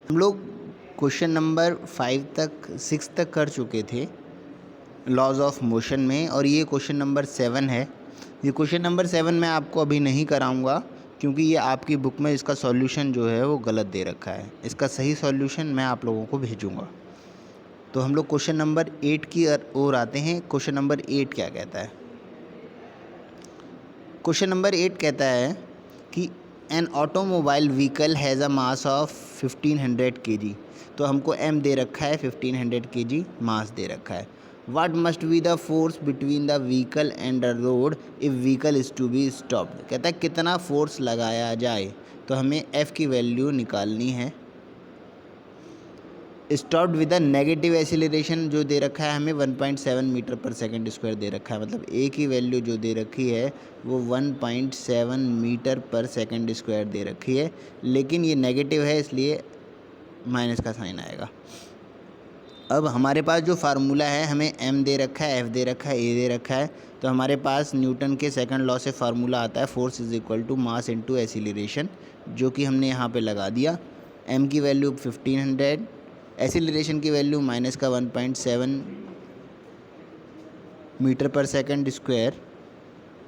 हम लोग question number 5 तक 6 तक कर चुके थे लॉज ऑफ मोशन में, और ये क्वेश्चन नंबर 7 है। ये क्वेश्चन नंबर 7 मैं आपको अभी नहीं कराऊंगा क्योंकि ये आपकी बुक में इसका सॉल्यूशन जो है वो गलत दे रखा है। इसका सही सॉल्यूशन मैं आप लोगों को भेजूंगा। तो हम लोग क्वेश्चन नंबर 8 की ओर आते हैं। क्वेश्चन नंबर 8 क्या कहता है? क्वेश्चन नंबर 8 कहता है कि an automobile vehicle has a mass of 1500 kg। तो हमको m दे रखा है, 1500 kg मास दे रखा है। What must be the force between the vehicle and the road if vehicle is to be stopped. कहता है कितना फोर्स लगाया जाए। तो हमें f की वैल्यू निकालनी है। Stopped with a negative acceleration जो दे रखा है हमें 1.7 मीटर पर सेकंड स्क्वायर दे रखा है, मतलब ए की वैल्यू जो दे रखी है वो 1.7 मीटर पर सेकंड स्क्वायर दे रखी है, लेकिन ये नेगेटिव है इसलिए माइनस का साइन आएगा। अब हमारे पास जो फार्मूला है, हमें एम दे रखा है, एफ दे रखा है, ए दे रखा है। तो हमारे पास न्यूटन के सेकंड लॉ से फार्मूला आता है force is equal to mass into acceleration, जो कि हमने यहाँ पे लगा दिया। एम की वैल्यू 1500, एक्सीलरेशन की वैल्यू माइनस का 1.7 मीटर पर सेकंड स्क्वायर,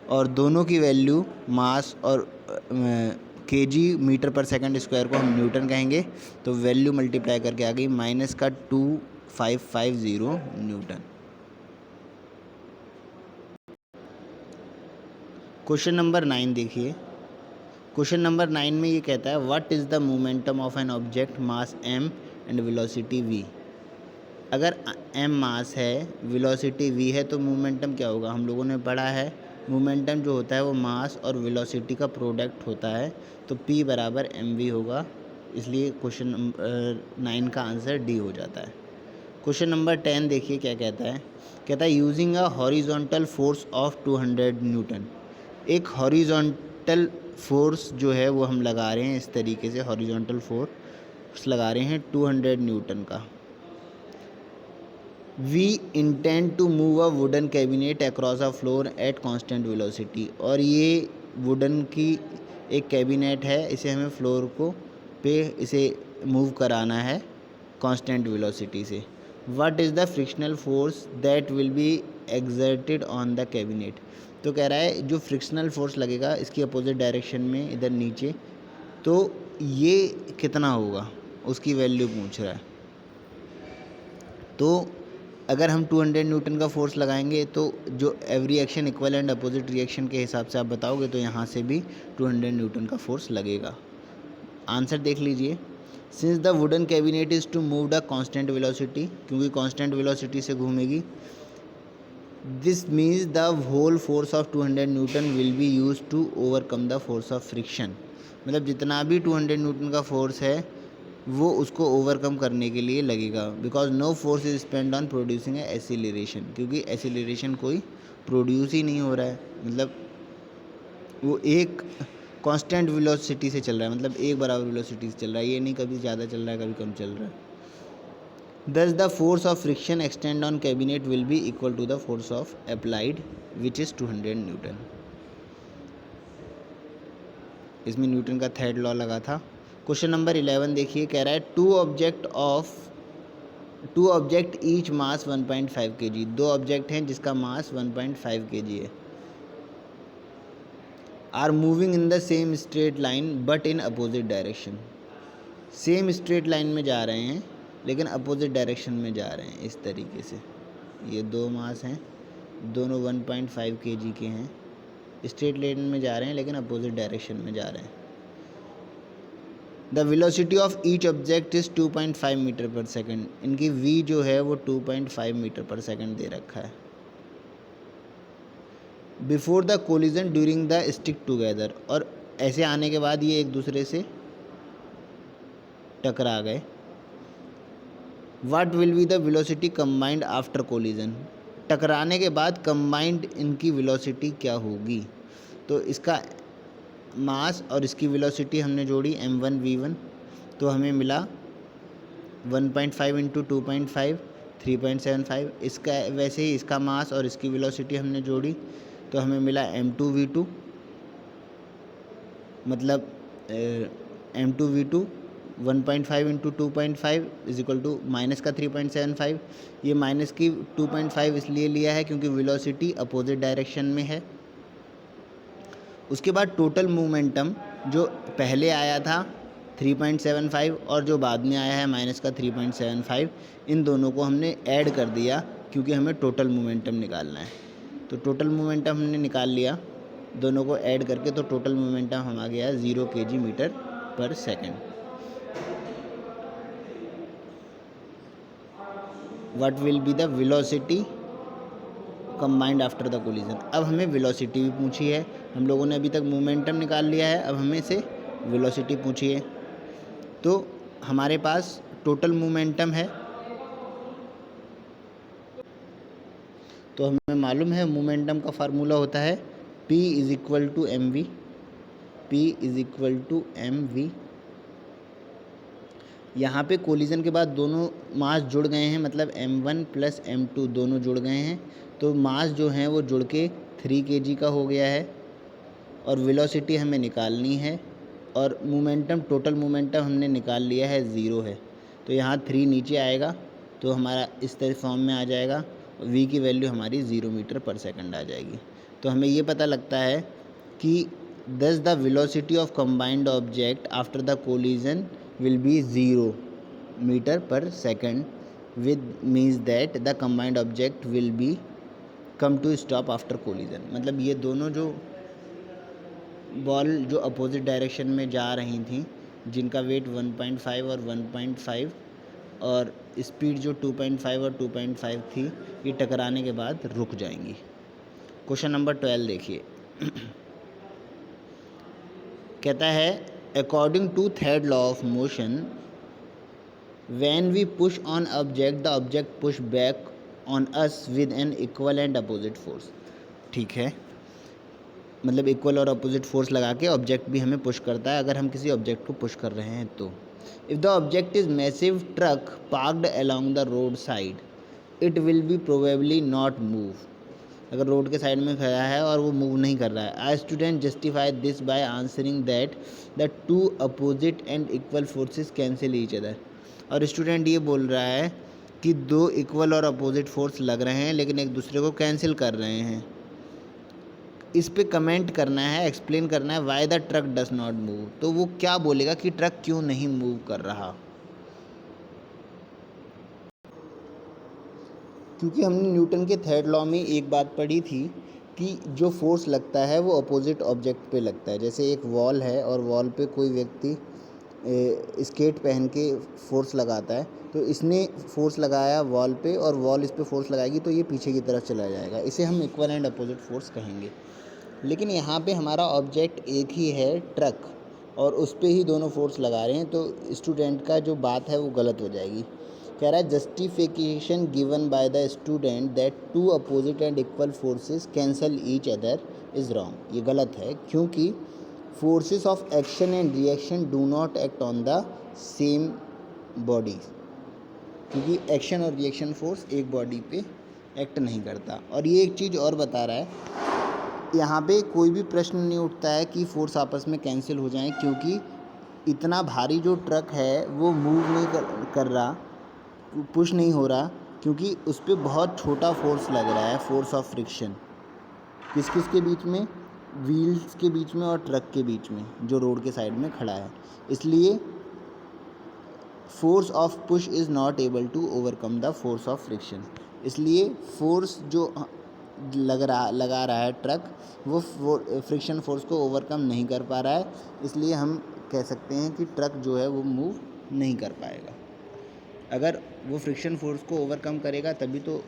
और दोनों की वैल्यू मास और केजी मीटर पर सेकंड स्क्वायर को हम न्यूटन कहेंगे। तो वैल्यू मल्टीप्लाई करके आ गई माइनस का 2550 न्यूटन। क्वेश्चन नंबर 9 देखिए। क्वेश्चन नंबर 9 में ये कहता है what is the momentum of an object mass m and velocity v। अगर m मास है, वेलोसिटी v है, तो मोमेंटम क्या होगा? हम लोगों ने पढ़ा है मोमेंटम जो होता है वो मास और वेलोसिटी का प्रोडक्ट होता है। तो p बराबर mv होगा, इसलिए क्वेश्चन नंबर 9 का आंसर डी हो जाता है। क्वेश्चन नंबर 10 देखिए क्या कहता है। कहता है using a horizontal force of 200 Newton. एक हॉरिजॉन्टल फोर्स जो है वो हम लगा रहे हैं, इस तरीके से हॉरिजॉन्टल फोर्स लगा रहे हैं 200 न्यूटन का। We intend to move a wooden cabinet across a floor at constant velocity. और ये वुडन की एक कैबिनेट है, इसे हमें फ्लोर को पे इसे मूव कराना है कांस्टेंट वेलोसिटी से। What is the frictional force that will be exerted on the cabinet. तो कह रहा है जो फ्रिक्शनल फोर्स लगेगा इसकी अपोजिट डायरेक्शन में इधर नीचे, तो ये कितना होगा उसकी वैल्यू पूछ रहा है। तो अगर हम 200 न्यूटन का फोर्स लगाएंगे तो जो every action equal and opposite reaction के हिसाब से आप बताओगे तो यहाँ से भी 200 न्यूटन का फोर्स लगेगा। आंसर देख लीजिए। Since the wooden cabinet is to move the constant velocity, क्योंकि कांस्टेंट वेलोसिटी से घूमेगी, this means the whole force of 200 newton will be use to overcome the force of friction. मतलब जितना भी 200 न्यूटन का फोर्स है वो उसको ओवरकम करने के लिए लगेगा। Because no force is spend on producing a acceleration, क्योंकि एसिलरेशन कोई प्रोड्यूस ही नहीं हो रहा है, मतलब वो एक कांस्टेंट वेलोसिटी से चल रहा है, मतलब एक बराबर वेलोसिटी से चल रहा है, ये नहीं कभी ज़्यादा चल रहा है कभी कम चल रहा है। Thus the force of friction extend on cabinet will be equal to the force of applied, which is 200 newton. इसमें न्यूटन का थर्ड लॉ लगा था। क्वेश्चन नंबर 11 देखिए, कह रहा है two object each mass 1.5 kg। दो ऑब्जेक्ट हैं जिसका मास 1.5 kg है। Are moving in the same straight line but in opposite direction. Same straight line में जा रहे हैं लेकिन अपोजिट डायरेक्शन में जा रहे हैं, इस तरीके से। ये दो मास हैं, दोनों 1.5 kg के हैं, स्ट्रेट लाइन में जा रहे हैं लेकिन अपोजिट डायरेक्शन में जा रहे हैं। The velocity of each object is 2.5 metre per second. इनकी v जो है वो 2.5 मीटर पर सेकेंड दे रखा है। Before the collision during the stick together, और ऐसे आने के बाद ये एक दूसरे से टकरा गए। What will be the velocity combined after collision. टकराने के बाद कंबाइंड इनकी वेलोसिटी क्या होगी? तो इसका मास और इसकी वेलोसिटी हमने जोड़ी m1 v1, तो हमें मिला 1.5 इंटू 2.5 3.75। इसका वैसे ही इसका मास और इसकी वेलोसिटी हमने जोड़ी तो हमें मिला m2 v2, मतलब m2 v2 1.5 into 2.5 is equal to minus का 3.75। ये माइनस की 2.5 इसलिए लिया है क्योंकि वेलोसिटी अपोजिट डायरेक्शन में है। उसके बाद टोटल मोमेंटम जो पहले आया था 3.75 और जो बाद में आया है माइनस का 3.75, इन दोनों को हमने ऐड कर दिया क्योंकि हमें टोटल मोमेंटम निकालना है। तो टोटल मोमेंटम हमने निकाल लिया दोनों को ऐड करके, तो टोटल मोमेंटम हम आ गया 0 kg metre per second. What will be the velocity combined after the collision. अब हमें वेलोसिटी भी पूछी है, हम लोगों ने अभी तक मोमेंटम निकाल लिया है, अब हमें से वेलोसिटी पूछी है। तो हमारे पास टोटल मोमेंटम है, तो हमें मालूम है मोमेंटम का फार्मूला होता है P is equal to M V. P is equal to M V. यहाँ पे कोलिजन के बाद दोनों मास जुड़ गए हैं, मतलब m1 प्लस m2 दोनों जुड़ गए हैं, तो मास जो हैं वो जुड़ के 3 kg का हो गया है। और वेलोसिटी हमें निकालनी है, और मोमेंटम टोटल मोमेंटम हमने निकाल लिया है 0 है, तो यहाँ 3 नीचे आएगा, तो हमारा इस तरह फॉर्म में आ जाएगा। v की वैल्यू हमारी 0 मीटर पर सेकंड आ जाएगी। तो हमें ये पता लगता है कि thus the velocity of combined object after the collision will be 0 meter per second, with means that the combined object will be come to stop after collision। मतलब ये दोनों जो बॉल जो अपोजिट डायरेक्शन में जा रही थी, जिनका वेट 1.5 और 1.5 और स्पीड जो 2.5 और 2.5 थी, ये टकराने के बाद रुक जाएंगी। क्वेश्चन नंबर 12 देखिए। कहता है according to third law of motion, when we push on object the object push back on us with an equal and opposite force. ठीक है, मतलब इक्वल और अपोजिट फोर्स लगा के ऑब्जेक्ट भी हमें पुश करता है अगर हम किसी ऑब्जेक्ट को पुश कर रहे हैं तो। If the object is massive truck parked along the road side, it will be probably not move. अगर रोड के साइड में खड़ा है और वो मूव नहीं कर रहा है। I student justify this by answering that the two opposite and equal forces cancel each other. और स्टूडेंट ये बोल रहा है कि दो इक्वल और अपोजिट फोर्स लग रहे हैं लेकिन एक दूसरे को कैंसिल कर रहे हैं। इस पे कमेंट करना है, एक्सप्लेन करना है why the truck does not move. तो वो क्या बोलेगा कि ट्रक क्यों नहीं मूव कर रहा। क्योंकि हमने न्यूटन के थर्ड लॉ में एक बात पढ़ी थी कि जो फोर्स लगता है वो अपोजिट ऑब्जेक्ट पे लगता है। जैसे एक वॉल है और वॉल पे कोई व्यक्ति स्केट पहन के फोर्स लगाता है, तो इसने फोर्स लगाया वॉल पे और वॉल इस पे फोर्स लगाएगी, तो ये पीछे की तरफ चला जाएगा। इसे हम इक्वल एंड अपोजिट फोर्स कहेंगे। लेकिन यहाँ पे हमारा ऑब्जेक्ट एक ही है ट्रक, और उस पे ही दोनों फोर्स लगा रहे हैं, तो स्टूडेंट का जो बात है वो गलत हो जाएगी। कह रहा है justification given by the student that two opposite and equal forces cancel each other is wrong. ये गलत है क्योंकि forces of action and reaction do not act on the same body. क्योंकि एक्शन और रिएक्शन फोर्स एक body पे act नहीं करता। और ये एक चीज़ और बता रहा है, यहाँ पे कोई भी प्रश्न नहीं उठता है कि फोर्स आपस में कैंसिल हो जाएं, क्योंकि इतना भारी जो ट्रक है वो मूव नहीं कर रहा, पुश नहीं हो रहा, क्योंकि उस पर बहुत छोटा फोर्स लग रहा है, फोर्स ऑफ फ्रिक्शन। किस किस के बीच में? व्हील्स के बीच में और ट्रक के बीच में जो रोड के साइड में खड़ा है। इसलिए force of push is not able to overcome the force of friction. इसलिए फोर्स जो लगा रहा है ट्रक, वो फ्रिक्शन फोर्स को ओवरकम नहीं कर पा रहा है। इसलिए हम कह सकते हैं कि ट्रक जो है वो मूव नहीं कर पाएगा। अगर वो फ्रिक्शन फोर्स को ओवरकम करेगा तभी तो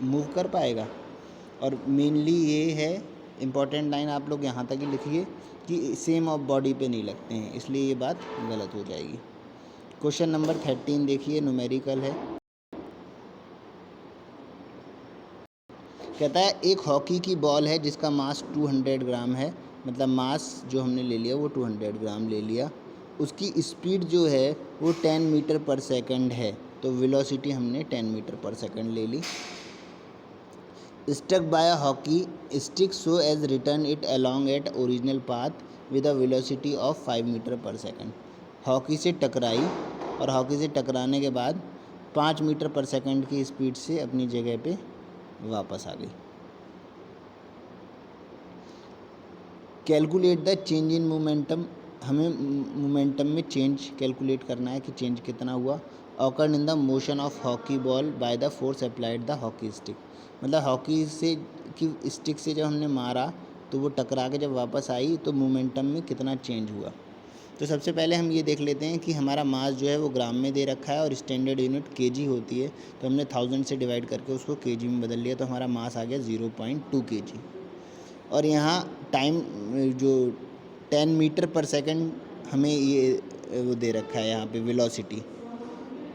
मूव कर पाएगा। और मेनली ये है इम्पॉर्टेंट लाइन, आप लोग यहाँ तक ही लिखिए कि सेम ऑफ बॉडी पे नहीं लगते हैं, इसलिए ये बात गलत हो जाएगी। क्वेश्चन नंबर 13 देखिए, न्यूमेरिकल है। कहता है एक हॉकी की बॉल है जिसका मास 200 ग्राम है, मतलब मास जो हमने ले लिया वो 200 ग्राम ले लिया। उसकी स्पीड जो है वो 10 मीटर पर सेकंड है, तो वेलोसिटी हमने 10 मीटर पर सेकंड ले ली। Stuck by a hockey stick so as return it along at original path with a velocity of 5 metre पर सेकंड। हॉकी से टकराई और हॉकी से टकराने के बाद 5 मीटर पर सेकंड की स्पीड से अपनी जगह पे वापस आ गई। Calculate the change in momentum, हमें मोमेंटम में चेंज कैलकुलेट करना है कि चेंज कितना हुआ। Occurred in the motion of hockey ball by the force applied the hockey stick, मतलब हॉकी से की स्टिक से जब हमने मारा तो वो टकरा के जब वापस आई तो मोमेंटम में कितना चेंज हुआ। तो सबसे पहले हम ये देख लेते हैं कि हमारा मास जो है वो ग्राम में दे रखा है और स्टैंडर्ड यूनिट केजी होती है, तो हमने 1000 से डिवाइड करके उसको केजी में बदल लिया, तो हमारा मास आ गया 0.2 केजी। और यहाँ टाइम जो 10 मीटर पर सेकंड हमें ये वो दे रखा है यहाँ पे वेलोसिटी,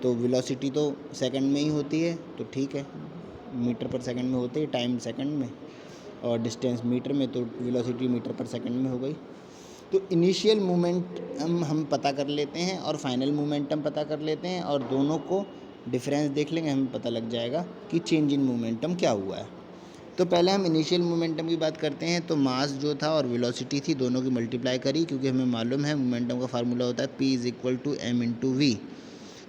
तो वेलोसिटी तो सेकंड में ही होती है तो ठीक है, मीटर पर सेकंड में होती है, टाइम सेकंड में और डिस्टेंस मीटर में, तो वेलोसिटी मीटर पर सेकंड में हो गई। तो इनिशियल मोमेंट हम पता कर लेते हैं और फाइनल मोमेंटम पता कर लेते हैं और दोनों को डिफरेंस देख लेंगे, हमें पता लग जाएगा कि चेंज इन मोमेंटम क्या हुआ है। तो पहले हम इनिशियल मोमेंटम की बात करते हैं, तो मास जो था और वेलोसिटी थी दोनों की मल्टीप्लाई करी, क्योंकि हमें मालूम है मोमेंटम का फार्मूला होता है P = m/v।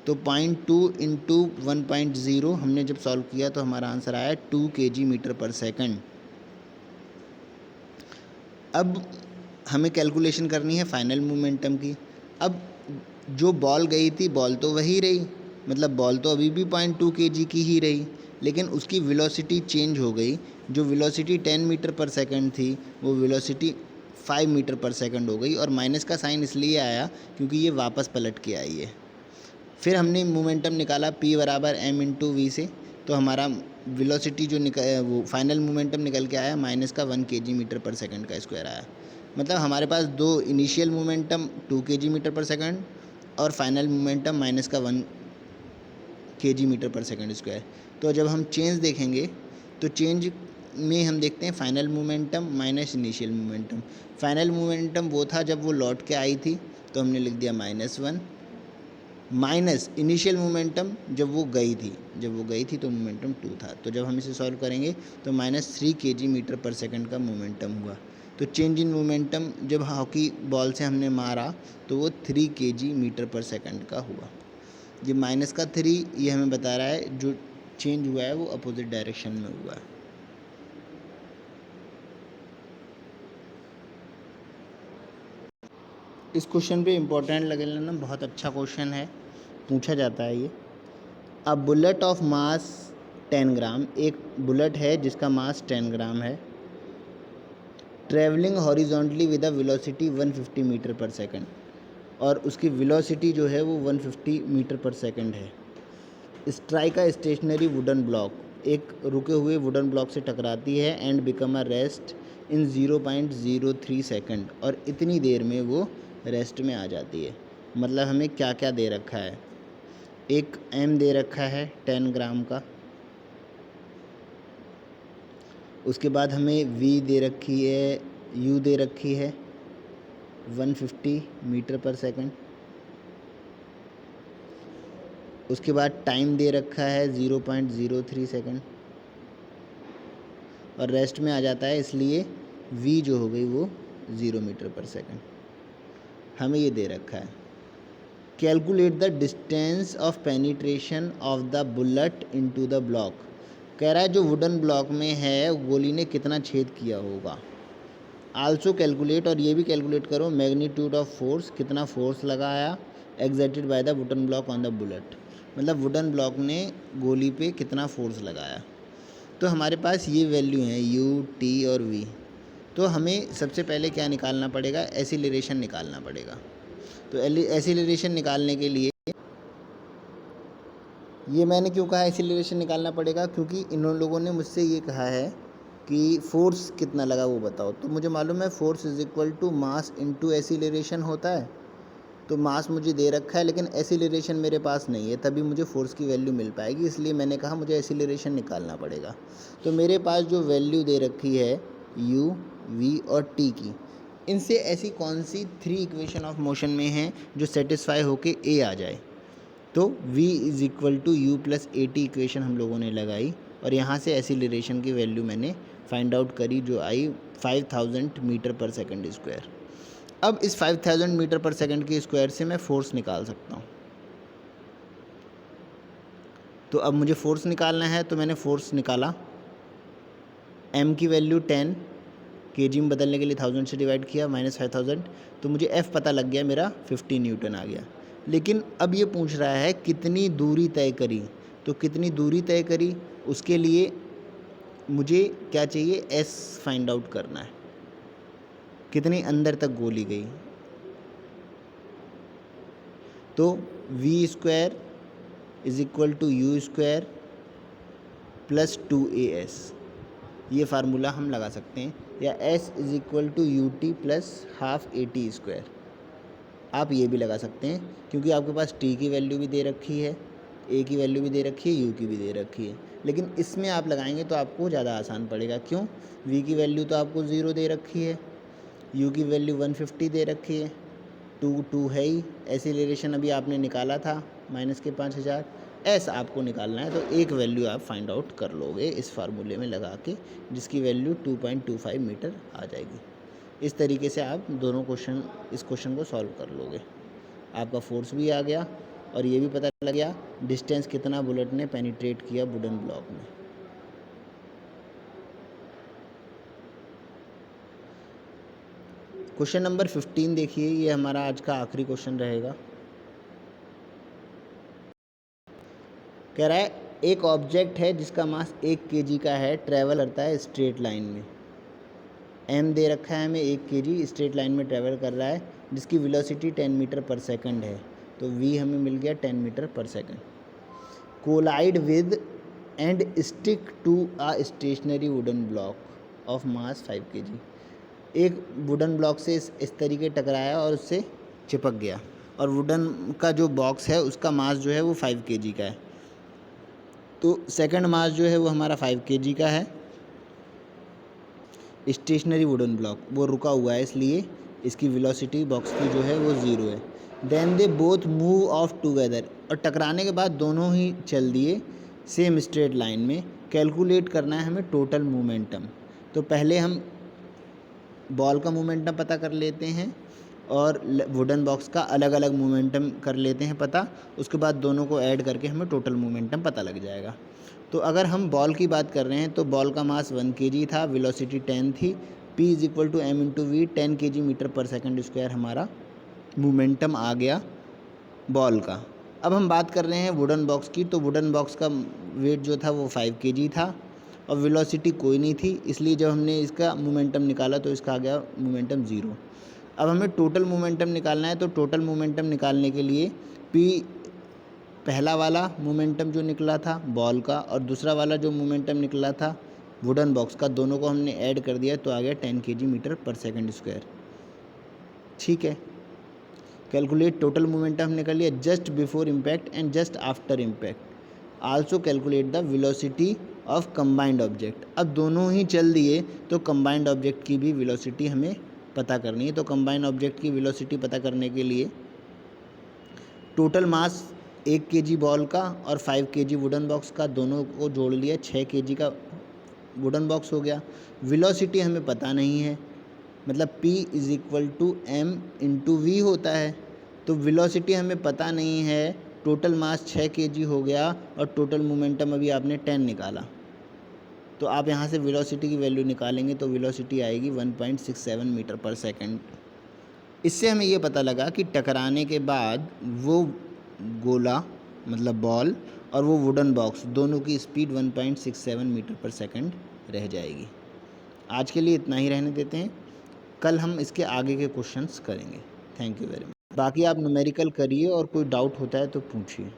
तो 0.2 × 1.0 हमने जब सॉल्व किया तो हमारा आंसर आया 2 kg मीटर पर सेकंड। अब हमें कैलकुलेशन करनी है फाइनल मोमेंटम की। अब जो बॉल गई थी बॉल तो वही रही, मतलब बॉल तो अभी भी 0.2 kg की ही रही, लेकिन उसकी वेलोसिटी चेंज हो गई। जो वेलोसिटी 10 मीटर पर सेकंड थी वो वेलोसिटी 5 मीटर पर सेकंड हो गई, और माइनस का साइन इसलिए आया क्योंकि ये वापस पलट के आई है। फिर हमने मोमेंटम निकाला P = m/v से, तो हमारा वेलोसिटी जो वो फाइनल मोमेंटम निकल के आया -1 kg मीटर पर सेकंड का स्क्वायर आया। मतलब हमारे पास दो इनिशियल मोमेंटम 2 kg मीटर पर सेकंड और फाइनल मोमेंटम -1 kg मीटर पर सेकंड स्क्वायर। तो जब हम चेंज देखेंगे तो चेंज में हम देखते हैं final momentum minus initial momentum. Final momentum वो था जब वो लौट के आई थी, तो हमने लिख दिया -1, माइनस इनिशियल मोमेंटम जब वो गई थी तो मोमेंटम 2 था। तो जब हम इसे सॉल्व करेंगे तो -3 kg मीटर पर सेकंड का मोमेंटम हुआ। तो चेंज इन मोमेंटम जब हॉकी बॉल से हमने मारा तो वो 3 kg मीटर पर सेकंड का हुआ। ये -3 ये हमें बता रहा है जो चेंज हुआ है वो अपोजिट डायरेक्शन में हुआ है। इस क्वेश्चन पे इम्पोर्टेंट लगे लेना, बहुत अच्छा क्वेश्चन है, पूछा जाता है ये। अ बुलेट ऑफ मास 10 ग्राम, एक बुलेट है जिसका मास 10 ग्राम है, travelling horizontally with a velocity 150 metre पर सेकंड, और उसकी वेलोसिटी जो है वो 150 मीटर पर सेकंड है। Strike a stationary wooden block, एक रुके हुए वुडन ब्लॉक से टकराती है, and become a rest in 0.03 second, और इतनी देर में वो रेस्ट में आ जाती है। मतलब हमें क्या क्या दे रखा है, एक m दे रखा है 10 ग्राम का, उसके बाद हमें v दे रखी है, u दे रखी है 150 मीटर पर सेकंड, उसके बाद टाइम दे रखा है 0.03 सेकंड, और रेस्ट में आ जाता है, इसलिए v जो हो गई वो 0 मीटर पर सेकंड हमें ये दे रखा है। Calculate the distance of penetration of the bullet into the block, कह रहा है जो वुडन ब्लॉक में है गोली ने कितना छेद किया होगा। आल्सो कैलकुलेट, और ये भी कैलकुलेट करो मैग्नीट्यूड ऑफ फोर्स, कितना फोर्स लगाया exerted by the wooden block on the bullet, मतलब वुडन ब्लॉक ने गोली पे कितना फोर्स लगाया। तो हमारे पास ये वैल्यू हैं u, t और v। तो हमें सबसे पहले क्या निकालना पड़ेगा, एसिलरेशन निकालना पड़ेगा। तो एसिलरेशन निकालने के लिए, ये मैंने क्यों कहा एसिलरेशन निकालना पड़ेगा, क्योंकि इन लोगों ने मुझसे ये कहा है कि फोर्स कितना लगा वो बताओ। तो मुझे मालूम है फोर्स = मास इनटू एसिलरेशन होता है। तो मास मुझे दे रखा है लेकिन एसिलरेशन मेरे पास नहीं है, तभी मुझे फोर्स की वैल्यू मिल पाएगी, इसलिए मैंने कहा मुझे एसिलरेशन निकालना पड़ेगा। तो मेरे पास जो वैल्यू दे रखी है u, v और t की, इनसे ऐसी कौन सी 3 इक्वेशन ऑफ मोशन में हैं जो सेटिस्फाई होके a आ जाए। तो v = u + at इक्वेशन हम लोगों ने लगाई, और यहाँ से एसिलरेशन की वैल्यू मैंने फाइंड आउट करी जो आई 5000 मीटर पर सेकंड स्क्वायर। अब इस 5000 मीटर पर सेकंड के स्क्वायर से मैं फोर्स निकाल सकता हूँ। तो अब मुझे फोर्स निकालना है, तो मैंने फोर्स निकाला। m की वैल्यू 10, kg में बदलने के लिए 1000 से डिवाइड किया, -5000, तो मुझे F पता लग गया, मेरा 50 न्यूटन आ गया। लेकिन अब ये पूछ रहा है कितनी दूरी तय करी, तो कितनी दूरी तय करी उसके लिए मुझे क्या चाहिए, S फाइंड आउट करना है, कितनी अंदर तक गोली गई। तो v² is equal to u² plus 2as, ये फार्मूला हम लगा सकते हैं, या s is equal to ut plus half at²। आप ये भी लगा सकते हैं क्योंकि आपके पास t की वैल्यू भी दे रखी है, a की वैल्यू भी दे रखी है, u की भी दे रखी है। लेकिन इसमें आप लगाएंगे तो आपको ज़्यादा आसान पड़ेगा। क्यों? v की वैल्यू तो आपको 0 दे रखी है, u की वैल्यू 150 दे रखी है, 2 है ही, एसिलेरेशन अभी आपने निकाला था -5000, एस आपको निकालना है, तो एक वैल्यू आप फाइंड आउट कर लोगे इस फार्मूले में लगा के, जिसकी वैल्यू 2.25 मीटर आ जाएगी। इस तरीके से आप दोनों क्वेश्चन, इस क्वेश्चन को सॉल्व कर लोगे। आपका फोर्स भी आ गया और ये भी पता लग गया डिस्टेंस कितना बुलेट ने पेनिट्रेट किया वुडन ब्लॉक में। क्वेश्चन नंबर 15 देखिए, ये हमारा आज का आखिरी क्वेश्चन रहेगा। कह रहा है एक ऑब्जेक्ट है जिसका मास 1 kg का है, ट्रैवल करता है स्ट्रेट लाइन में। m दे रखा है हमें 1 kg, स्ट्रेट लाइन में ट्रैवल कर रहा है, जिसकी वेलोसिटी 10 मीटर पर सेकंड है। तो v हमें मिल गया 10 मीटर पर second. Collide with and stick to a stationary wooden block of mass 5 kg। एक वुडन ब्लॉक से इस तरीके टकराया और उससे चिपक गया, और वुडन का जो बॉक्स है उसका मास जो है वो 5 kg का है। तो सेकंड मास जो है वो हमारा 5 kg का है। स्टेशनरी वुडन ब्लॉक वो रुका हुआ है, इसलिए इसकी वेलोसिटी बॉक्स की जो है वो 0 है। Then they both move off together, और टकराने के बाद दोनों ही चल दिए सेम स्ट्रेट लाइन में। कैलकुलेट करना है हमें टोटल मोमेंटम। तो पहले हम बॉल का मोमेंटम पता कर लेते हैं और वुडन बॉक्स का अलग अलग मोमेंटम कर लेते हैं पता, उसके बाद दोनों को ऐड करके हमें टोटल मोमेंटम पता लग जाएगा। तो अगर हम बॉल की बात कर रहे हैं तो बॉल का मास 1 kg था, वेलोसिटी 10 थी, p is equal to m into v, 10 kg metre पर सेकंड स्क्वायर हमारा मोमेंटम आ गया बॉल का। अब हम बात कर रहे हैं वुडन बॉक्स की, तो वुडन बॉक्स का वेट जो था वो 5 kg था और वेलोसिटी कोई नहीं थी, इसलिए जब हमने इसका मोमेंटम निकाला तो इसका आ गया मोमेंटम 0। अब हमें टोटल मोमेंटम निकालना है, तो टोटल मोमेंटम निकालने के लिए p पहला वाला मोमेंटम जो निकला था बॉल का और दूसरा वाला जो मोमेंटम निकला था वुडन बॉक्स का, दोनों को हमने ऐड कर दिया तो आ गया 10 kg मीटर पर सेकंड स्क्वायर। ठीक है, कैलकुलेट टोटल मोमेंटम हमने कर लिया just before impact and just after impact. Also calculate the velocity of combined object. अब दोनों ही चल दिए तो कंबाइंड ऑब्जेक्ट की भी वेलोसिटी हमें पता करनी है। तो कंबाइंड ऑब्जेक्ट की वेलोसिटी पता करने के लिए टोटल मास 1 kg बॉल का और 5 kg वुडन बॉक्स का, दोनों को जोड़ लिया, 6 kg का वुडन बॉक्स हो गया। वेलोसिटी हमें पता नहीं है, मतलब p is equal to m into v होता है, तो वेलोसिटी हमें पता नहीं है। टोटल मास 6 kg हो गया और टोटल मोमेंटम अभी आपने 10 निकाला, तो आप यहाँ से वेलोसिटी की वैल्यू निकालेंगे तो वेलोसिटी आएगी 1.67 मीटर पर सेकंड। इससे हमें ये पता लगा कि टकराने के बाद वो गोला मतलब बॉल और वो वुडन बॉक्स दोनों की स्पीड 1.67 मीटर पर सेकंड रह जाएगी। आज के लिए इतना ही रहने देते हैं, कल हम इसके आगे के क्वेश्चंस करेंगे। Thank you very much. बाकी आप न्यूमेरिकल करिए और कोई डाउट होता है तो पूछिए।